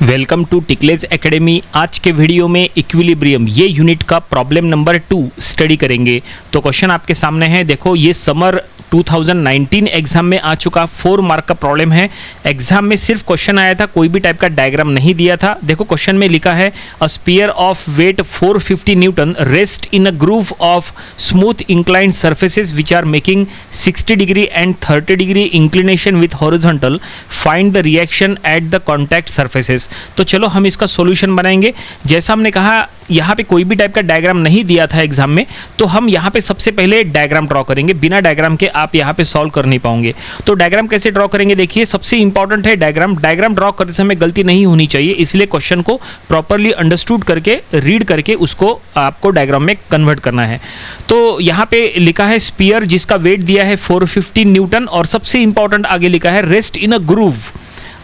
Welcome to टिकलेज academy. आज के video में इक्विलिब्रियम ये यूनिट का प्रॉब्लम नंबर 2 स्टडी करेंगे। तो क्वेश्चन आपके सामने है, देखो ये समर 2019 एग्जाम में आ चुका 4 मार्क का प्रॉब्लम है। एग्जाम में सिर्फ क्वेश्चन आया था, कोई भी टाइप का डायग्राम नहीं दिया था। देखो क्वेश्चन में लिखा है a sphere of weight 450 newton rest in a groove of smooth inclined surfaces which are making 60 degree and 30 degree inclination with horizontal, find the reaction at the contact surfaces. तो चलो हम इसका सॉल्यूशन बनाएंगे। जैसा हमने कहा यहाँ पे कोई भी टाइप का डायग्राम नहीं दिया था एग्जाम में, तो हम यहाँ पे सबसे पहले डायग्राम ड्रॉ करेंगे। बिना डायग्राम के आप यहाँ पे सॉल्व कर नहीं पाओगे। तो डायग्राम कैसे ड्रॉ करेंगे, देखिए सबसे इंपॉर्टेंट है डायग्राम ड्रॉ करते समय गलती नहीं होनी चाहिए, इसलिए क्वेश्चन को प्रॉपरली अंडरस्टूड करके रीड करके उसको आपको डायग्राम में कन्वर्ट करना है। तो यहाँ पे लिखा है स्फीयर जिसका वेट दिया है 450 न्यूटन, और सबसे इंपॉर्टेंट आगे लिखा है रेस्ट इन अ ग्रूव।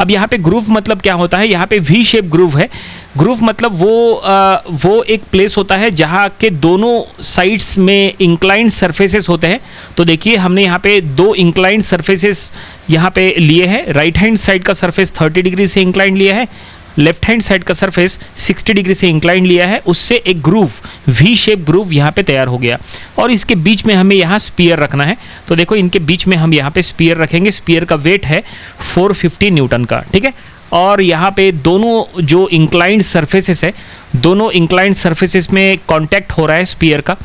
अब यहाँ पे ग्रूव मतलब क्या होता है, यहाँ पे वी शेप ग्रूव है। ग्रूव मतलब वो एक प्लेस होता है जहाँ के दोनों साइड्स में इंक्लाइंड सरफेसेस होते हैं। तो देखिए हमने यहाँ पे 2 इंक्लाइंड सरफेसेस यहाँ पे लिए हैं। राइट हैंड साइड का सरफेस 30 डिग्री से इंक्लाइंड लिया है, लेफ्ट हैंड साइड का सरफेस 60 डिग्री से इंक्लाइन लिया है। उससे एक ग्रूव, वी शेप ग्रूव यहाँ पे तैयार हो गया, और इसके बीच में हमें यहाँ स्फीयर रखना है। तो देखो इनके बीच में हम यहाँ पे स्फीयर रखेंगे। स्फीयर का वेट है 450 न्यूटन का, ठीक है। और यहाँ पे दोनों जो इंक्लाइंड सरफेसेस है, दोनों इंक्लाइंड सरफेसेस में कांटेक्ट हो रहा है स्फीयर का।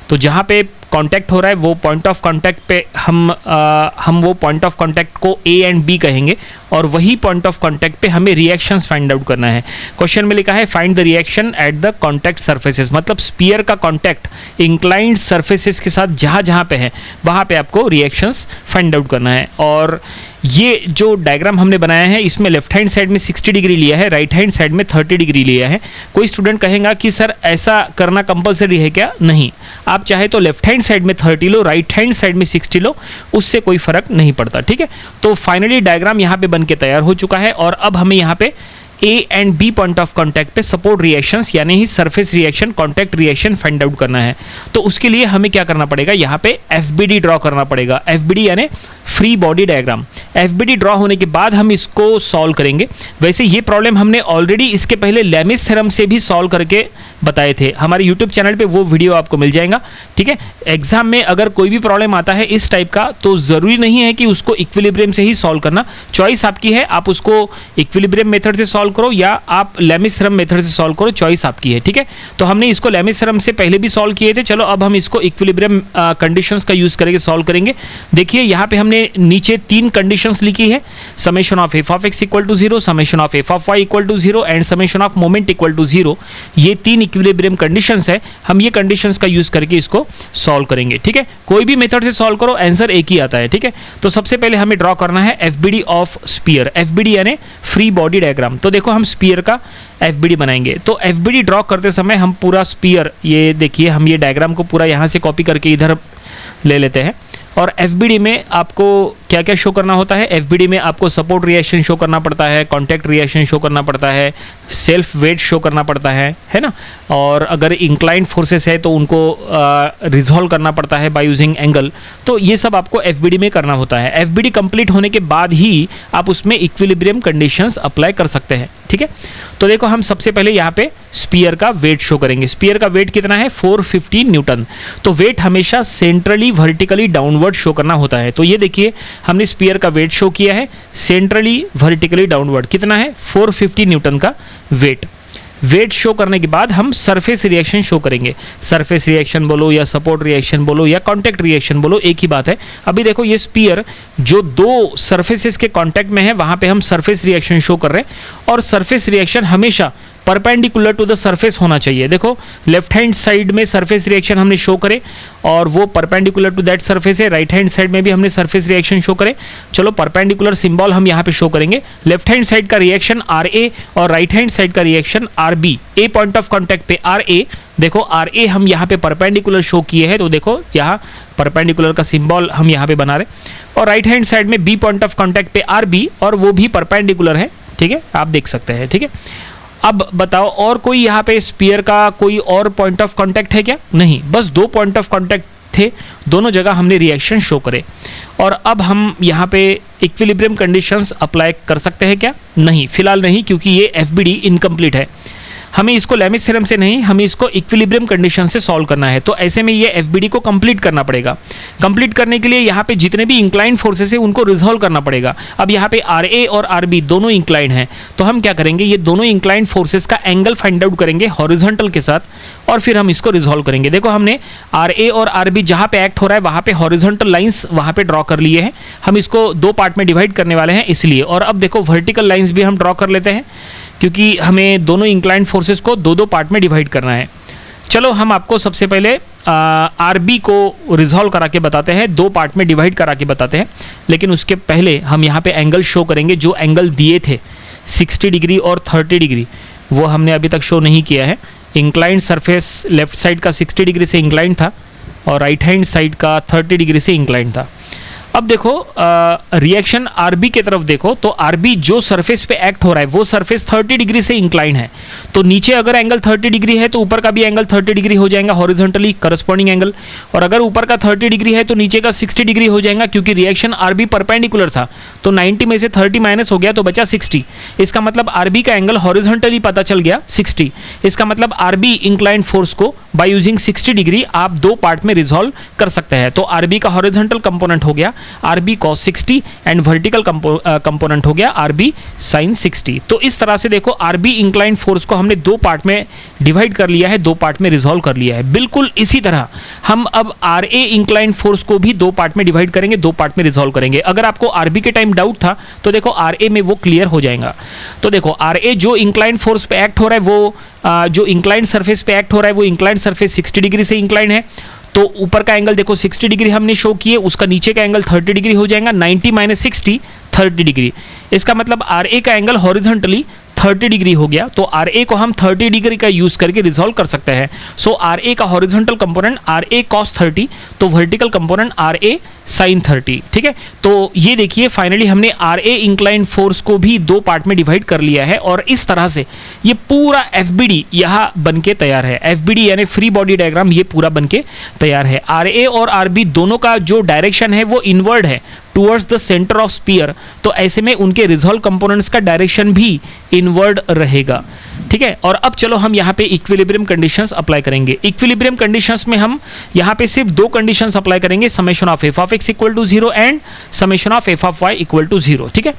तो जहाँ पे कांटेक्ट हो रहा है वो पॉइंट ऑफ कांटेक्ट पे हम वो पॉइंट ऑफ कांटेक्ट को ए एंड बी कहेंगे, और वही पॉइंट ऑफ कांटेक्ट पे हमें रिएक्शंस फाइंड आउट करना है। क्वेश्चन में लिखा है find the reaction at the contact surfaces, मतलब स्फीयर का कांटेक्ट इंक्लाइंड सरफेसेस के साथ जहाँ जहाँ पे है वहाँ पे आपको रिएक्शंस फाइंड आउट करना है। और ये जो डायग्राम हमने बनाया है इसमें लेफ्ट हैंड साइड में 60 डिग्री लिया है, राइट हैंड साइड में 30 डिग्री लिया है। कोई स्टूडेंट कहेगा कि सर ऐसा करना कंपलसरी है क्या? नहीं, आप चाहे तो लेफ्ट हैंड साइड में 30 लो, राइट हैंड साइड में 60 लो, उससे कोई फर्क नहीं पड़ता, ठीक है। तो फाइनली डायग्राम यहाँ पे बन के तैयार हो चुका है, और अब हमें यहाँ पे A and B point of contact पे सपोर्ट रिएक्शंस यानी ही surface reaction, contact reaction find out करना है। तो उसके लिए हमें क्या करना पड़ेगा, यहाँ पे एफबीडी ड्रॉ करना पड़ेगा। एफबीडी यानी free body diagram. FBD draw होने के बाद हम इसको सॉल्व करेंगे। वैसे ये प्रॉब्लम हमने ऑलरेडी इसके पहले लेमिस थ्योरम से भी सॉल्व करके बताए थे, हमारे यूट्यूब चैनल पे वो वीडियो आपको मिल जाएगा, ठीक है। एग्जाम में अगर कोई भी प्रॉब्लम आता है इस टाइप का, तो ज़रूरी नहीं है कि उसको इक्विलिब्रियम से ही सॉल्व करना, चॉइस आपकी है। आप उसको इक्विलिब्रियम मेथड से सॉल्व करो या आप लेमिस थ्योरम मेथड से सॉल्व करो, चॉइस आपकी है, ठीक है। तो हमने इसको लेमिस थ्योरम से पहले भी सॉल्व किए थे, चलो अब हम इसको इक्विलिब्रियम कंडीशंस का यूज़ करके सॉल्व करेंगे। देखिए यहाँ पे हमने नीचे 3 कंडीशंस लिखी है, summation of F of X equal to 0, summation of F of Y equal to 0 and summation of moment equal to 0। ये 3 इक्विलिब्रियम कंडीशंस है। हम ये कंडीशंस का यूज करके इसको सॉल्व करेंगे, ठीक है। कोई भी मेथड से सॉल्व करो, आंसर एक ही आता है, ठीक है। तो सबसे पहले हमें ड्रॉ करना है एफबीडी ऑफ स्फीयर। एफबीडी यानी फ्री बॉडी डायग्राम। तो देखो हम स्फीयर का एफबीडी बनाएंगे। तो एफबीडी ड्रॉ करते समय हम पूरा स्फीयर, ये देखिए हम ये डायग्राम को पूरा यहाँ से कॉपी करके इधर ले लेते हैं। और एफबीडी में आपको क्या क्या शो करना होता है, एफबीडी में आपको सपोर्ट रिएक्शन शो करना पड़ता है, कांटेक्ट रिएक्शन शो करना पड़ता है, सेल्फ वेट शो करना पड़ता है ना। और अगर इंक्लाइंड फोर्सेस है तो उनको रिजॉल्व करना पड़ता है बाय यूजिंग एंगल। तो ये सब आपको एफबीडी में करना होता है। एफबीडी कंप्लीट होने के बाद ही आप उसमें इक्विलिब्रियम कंडीशंस अप्लाई कर सकते हैं, ठीक है। तो देखो हम सबसे पहले यहाँ पे स्फीयर का वेट शो करेंगे। स्फीयर का वेट कितना है, 450 न्यूटन। तो वेट हमेशा सेंट्रली वर्टिकली डाउनवर्ड शो करना होता है। तो ये देखिए हमने स्फीयर का वेट शो किया है सेंट्रली वर्टिकली डाउनवर्ड, कितना है 450 न्यूटन का वेट शो करने के बाद हम सरफेस रिएक्शन शो करेंगे। सरफेस रिएक्शन बोलो या सपोर्ट रिएक्शन बोलो या कांटेक्ट रिएक्शन बोलो, एक ही बात है। अभी देखो ये स्फीयर जो 2 सरफेसेस के कांटेक्ट में है वहां पे हम सरफेस रिएक्शन शो कर रहे हैं, और सरफेस रिएक्शन हमेशा परपेंडिकुलर टू द सरफेस होना चाहिए। देखो लेफ्ट हैंड साइड में सरफेस रिएक्शन हमने शो करे और वो परपेंडिकुलर टू दैट सरफेस है। राइट हैंड साइड में भी हमने सरफेस रिएक्शन शो करे। चलो परपेंडिकुलर सिंबल हम यहाँ पे शो करेंगे। लेफ्ट हैंड साइड का रिएक्शन आर ए और राइट हैंड साइड का reaction R B. A point of contact पे आर ए, देखो आर ए हम यहाँ पे परपेंडिकुलर शो किए हैं, तो देखो यहाँ परपेंडिकुलर का सिंबल हम यहाँ पे बना रहे। और राइट हैंड साइड में बी पॉइंट ऑफ कॉन्टैक्ट पे आर बी, और वो भी परपेंडिकुलर है, ठीक है, आप देख सकते हैं, ठीक है। अब बताओ और कोई यहाँ पे स्फीयर का कोई और पॉइंट ऑफ कांटेक्ट है क्या? नहीं, बस 2 पॉइंट ऑफ कांटेक्ट थे, दोनों जगह हमने रिएक्शन शो करे। और अब हम यहाँ पे इक्विलिब्रियम कंडीशंस अप्लाई कर सकते हैं क्या? नहीं, फिलहाल नहीं, क्योंकि ये एफबीडी इनकम्प्लीट है। हमें इसको लेमिस थ्योरम से नहीं, हमें इसको इक्विलिब्रियम कंडीशन से सॉल्व करना है। तो ऐसे में ये एफबीडी को कंप्लीट करना पड़ेगा। कंप्लीट करने के लिए यहाँ पे जितने भी इंक्लाइंड फोर्सेस है उनको रिजॉल्व करना पड़ेगा। अब यहाँ पे आर ए और आर बी दोनों इंक्लाइंड हैं, तो हम क्या करेंगे, ये दोनों इंक्लाइंड फोर्सेस का एंगल फाइंड आउट करेंगे हॉरिजॉन्टल के साथ, और फिर हम इसको रिजॉल्व करेंगे। देखो हमने आर ए और आर बी जहाँ पे एक्ट हो रहा है वहाँ पे हॉरिजॉन्टल लाइंस वहाँ पे ड्रॉ कर लिए हैं। हम इसको दो पार्ट में डिवाइड करने वाले हैं इसलिए। और अब देखो वर्टिकल लाइंस भी हम ड्रॉ कर लेते हैं, क्योंकि हमें दोनों इंक्लाइंड फोर्सेस को दो दो पार्ट में डिवाइड करना है। चलो हम आपको सबसे पहले आर बी को रिजॉल्व करा के बताते हैं, दो पार्ट में डिवाइड करा के बताते हैं। लेकिन उसके पहले हम यहाँ पे एंगल शो करेंगे। जो एंगल दिए थे 60 डिग्री और 30 डिग्री, वो हमने अभी तक शो नहीं किया है। इंक्लाइंड सरफेस लेफ्ट साइड का 60 डिग्री से इंक्लाइंड था और राइट हैंड साइड का 30 डिग्री से इंक्लाइंड था। अब देखो रिएक्शन आरबी की तरफ देखो, तो आरबी जो सरफेस पे एक्ट हो रहा है वो सरफेस 30 डिग्री से इंक्लाइन है। तो नीचे अगर एंगल 30 डिग्री है तो ऊपर का भी एंगल 30 डिग्री हो जाएगा हॉरिजॉन्टली करस्पॉन्डिंग एंगल। और अगर ऊपर का 30 डिग्री है तो नीचे का 60 डिग्री हो जाएगा, क्योंकि रिएक्शन आरबी परपेंडिकुलर था। तो 90 में से 30 माइनस हो गया तो बचा 60। इसका मतलब आरबी का एंगल हॉरिजॉन्टली पता चल गया 60। इसका मतलब आरबी इंक्लाइंड फोर्स को बाय यूजिंग 60 डिग्री आप दो पार्ट में रिजॉल्व कर सकते हैं। तो आरबी का हॉरिजॉन्टल कंपोनेंट हो गया RB cos 60 and vertical component हो गया आरबी sin 60। तो इस तरह से देखो आरबी इंक्लाइंड फोर्स को हमने दो पार्ट में डिवाइड कर लिया है, दो पार्ट में रिजॉल्व कर लिया है। बिल्कुल इसी तरह हम अब आर ए इंक्लाइंड फोर्स को भी दो पार्ट में डिवाइड करेंगे, दो पार्ट में रिजॉल्व करेंगे। अगर आपको आरबी के टाइम डाउट था तो देखो आर ए में वो क्लियर हो जाएगा। तो देखो आर ए जो इंक्लाइंड फोर्स पे एक्ट हो रहा है वो जो इंक्लाइंड सरफेस पे एक्ट हो रहा है वो इंक्लाइंड सरफेस 60 डिग्री से इंक्लाइंड है। तो ऊपर का एंगल देखो 60 डिग्री हमने शो किए, उसका नीचे का एंगल 30 डिग्री हो जाएगा। 90 माइनस 60 30 डिग्री। इसका मतलब आर ए का एंगल हॉरिजॉन्टली 30 डिग्री हो गया। तो आर ए को हम 30 डिग्री का यूज करके रिजॉल्व कर सकते हैं। सो आर ए का horizontal component R A cos 30, तो vertical component R A sin 30। ठीक है, तो ये देखिए फाइनली हमने आर ए इंक्लाइंड फोर्स को भी दो पार्ट में डिवाइड कर लिया है। और इस तरह से ये पूरा एफबीडी यहाँ बन के तैयार है। एफबीडी यानी फ्री बॉडी डायग्राम ये पूरा बन के तैयार है। आर ए और आर बी दोनों का जो डायरेक्शन है वो इनवर्ड है towards the centre of sphere. तो ऐसे में उनके रिजॉल्व कंपोनेंट्स का डायरेक्शन भी इनवर्ड रहेगा। ठीक है, और अब चलो हम यहाँ पे इक्विलिब्रियम कंडीशंस अप्लाई करेंगे। इक्विलिब्रियम कंडीशंस में हम यहाँ पे सिर्फ दो कंडीशंस अप्लाई करेंगे, summation of F of X equal to 0 and summation of F of Y equal to 0। ठीक है,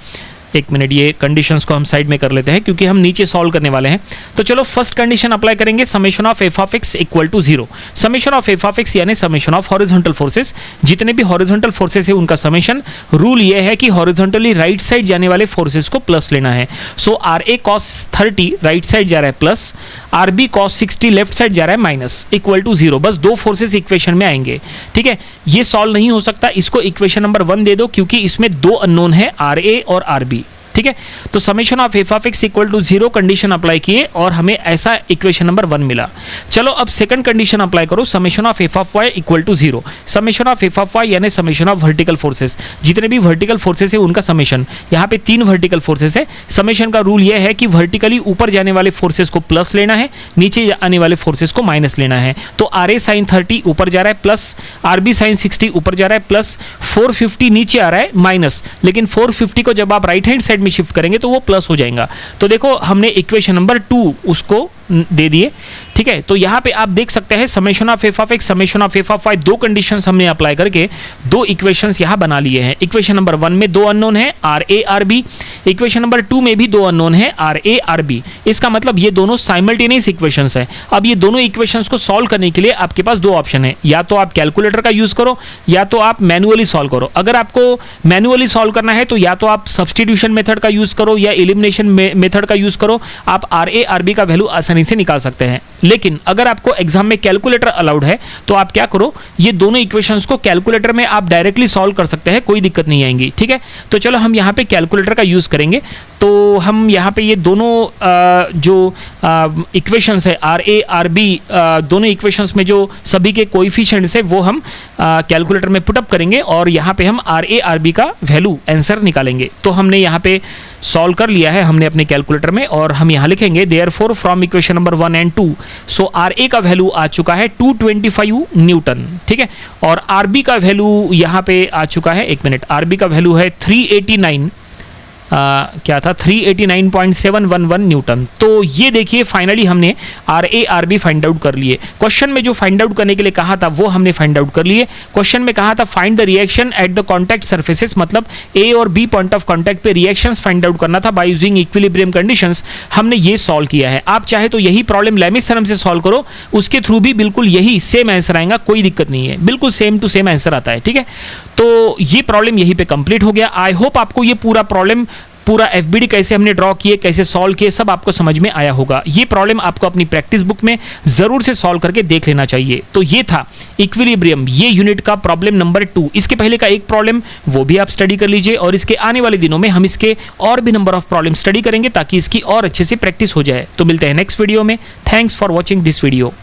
एक मिनट, ये कंडीशंस को हम साइड में कर लेते हैं क्योंकि हम नीचे सॉल्व करने वाले हैं। तो चलो फर्स्ट कंडीशन अप्लाई करेंगे, summation of F of X equal to 0। Summation of F of X यानी समेशन ऑफ हॉरिजॉन्टल फोर्सेस, जितने भी हॉरिजॉन्टल फोर्सेस है उनका समेशन। रूल ये है कि हॉरिजॉन्टली राइट साइड जाने वाले फोर्सेस को प्लस लेना है। So R A cos 30 right side जा रहा है plus, R B cos 60 left side जा रहा है माइनस, इक्वल टू 0। बस दो फोर्सेस इक्वेशन में आएंगे। ठीक है, ये सॉल्व नहीं हो सकता, इसको इक्वेशन नंबर 1 दे दो क्योंकि इसमें दो अननोन है आर ए और आर बी। ठीक है, तो summation of F of X equal to 0 condition apply किए और हमें ऐसा इक्वेशन नंबर 1 मिला। चलो अब सेकंड कंडीशन अप्लाई करो, summation of F of Y equal to 0। Summation of F of Y यानी समेशन ऑफ वर्टिकल फोर्सेस, जितने भी वर्टिकल फोर्सेस है उनका समेशन। यहाँ पे 3 वर्टिकल फोर्सेस है। समेशन का रूल यह है कि वर्टिकली ऊपर जाने वाले फोर्सेस को प्लस लेना है, नीचे आने वाले फोर्सेस को माइनस लेना है। तो आर ए साइन 30 ऊपर जा रहा है प्लस, आर बी साइन 60 ऊपर जा रहा है प्लस, 450 नीचे आ रहा है माइनस। लेकिन 450 को जब आप राइट हैंड साइड में शिफ्ट करेंगे तो वो प्लस हो जाएगा। तो देखो हमने इक्वेशन नंबर 2 उसको दे दिए। ठीक है, तो यहाँ पे आप देख सकते हैं summation of F of X, summation of F of Y, दो कंडीशंस हमने अप्लाई करके दो इक्वेशंस यहाँ बना लिए हैं। इक्वेशन नंबर 1 में दो अननोन है R A R B, equation number 2 में भी दो अननोन है आर ए आर बी। इसका मतलब ये दोनों साइमल्टेनियस इक्वेशंस है। अब ये दोनों इक्वेशंस को सॉल्व करने के लिए आपके पास दो ऑप्शन है, या तो आप कैलकुलेटर का यूज करो या तो आप मैनुअली सॉल्व करो। अगर आपको मैनुअली सॉल्व करना है तो या तो आप सब्स्टिट्यूशन मेथड का यूज करो या एलिमिनेशन मेथड का यूज करो, आप आर ए आर बी का वैल्यू आसानी से निकाल सकते हैं। लेकिन अगर आपको एग्जाम में कैलकुलेटर अलाउड है तो आप क्या करो, ये दोनों इक्वेशंस को कैलकुलेटर में आप डायरेक्टली सॉल्व कर सकते हैं, कोई दिक्कत नहीं आएगी। ठीक है, तो चलो हम यहाँ पे कैलकुलेटर का यूज करेंगे। तो हम यहाँ पे ये दोनों जो इक्वेशंस है आर ए आर बी, दोनों इक्वेशंस में जो सभी के कोएफिशिएंट्स है वो हम कैलकुलेटर में पुटअप करेंगे और यहाँ पे हम आर ए आर बी का वैल्यू आंसर निकालेंगे। तो हमने यहाँ पे सॉल्व कर लिया है हमने अपने कैलकुलेटर में, और हम यहाँ लिखेंगे therefore from equation number 1 and 2 so R A का वैल्यू आ चुका है 225 न्यूटन, ठीक है। और आर बी का वैल्यू यहाँ पे आ चुका है, एक मिनट, आर बी का वैल्यू है 389 क्या था 389.711 न्यूटन। तो ये देखिए फाइनली हमने R A R B find out कर लिए। क्वेश्चन में जो फाइंड आउट करने के लिए कहा था वो हमने फाइंड आउट कर लिए। क्वेश्चन में कहा था find the reaction at the contact surfaces, मतलब ए और बी पॉइंट ऑफ कॉन्टैक्ट पे रिएक्शंस फाइंड आउट करना था बाय यूजिंग इक्विलिब्रियम कंडीशंस। हमने ये सॉल्व किया है। आप चाहे तो यही प्रॉब्लम लेमिस थ्योरम से सॉल्व करो, उसके थ्रू भी बिल्कुल यही सेम आंसर आएगा, कोई दिक्कत नहीं है, बिल्कुल सेम टू सेम आंसर आता है, ठीक है। तो ये प्रॉब्लम यहीं पे कंप्लीट हो गया। आई होप आपको ये पूरा प्रॉब्लम, पूरा एफबीडी कैसे हमने ड्रॉ किए, कैसे सॉल्व किए, सब आपको समझ में आया होगा। ये प्रॉब्लम आपको अपनी प्रैक्टिस बुक में जरूर से सॉल्व करके देख लेना चाहिए। तो ये था इक्विलिब्रियम, ये यूनिट का प्रॉब्लम नंबर 2। इसके पहले का एक प्रॉब्लम वो भी आप स्टडी कर लीजिए, और इसके आने वाले दिनों में हम इसके और भी नंबर ऑफ प्रॉब्लम स्टडी करेंगे ताकि इसकी और अच्छे से प्रैक्टिस हो जाए। तो मिलते हैं नेक्स्ट वीडियो में। Thanks for watching this video.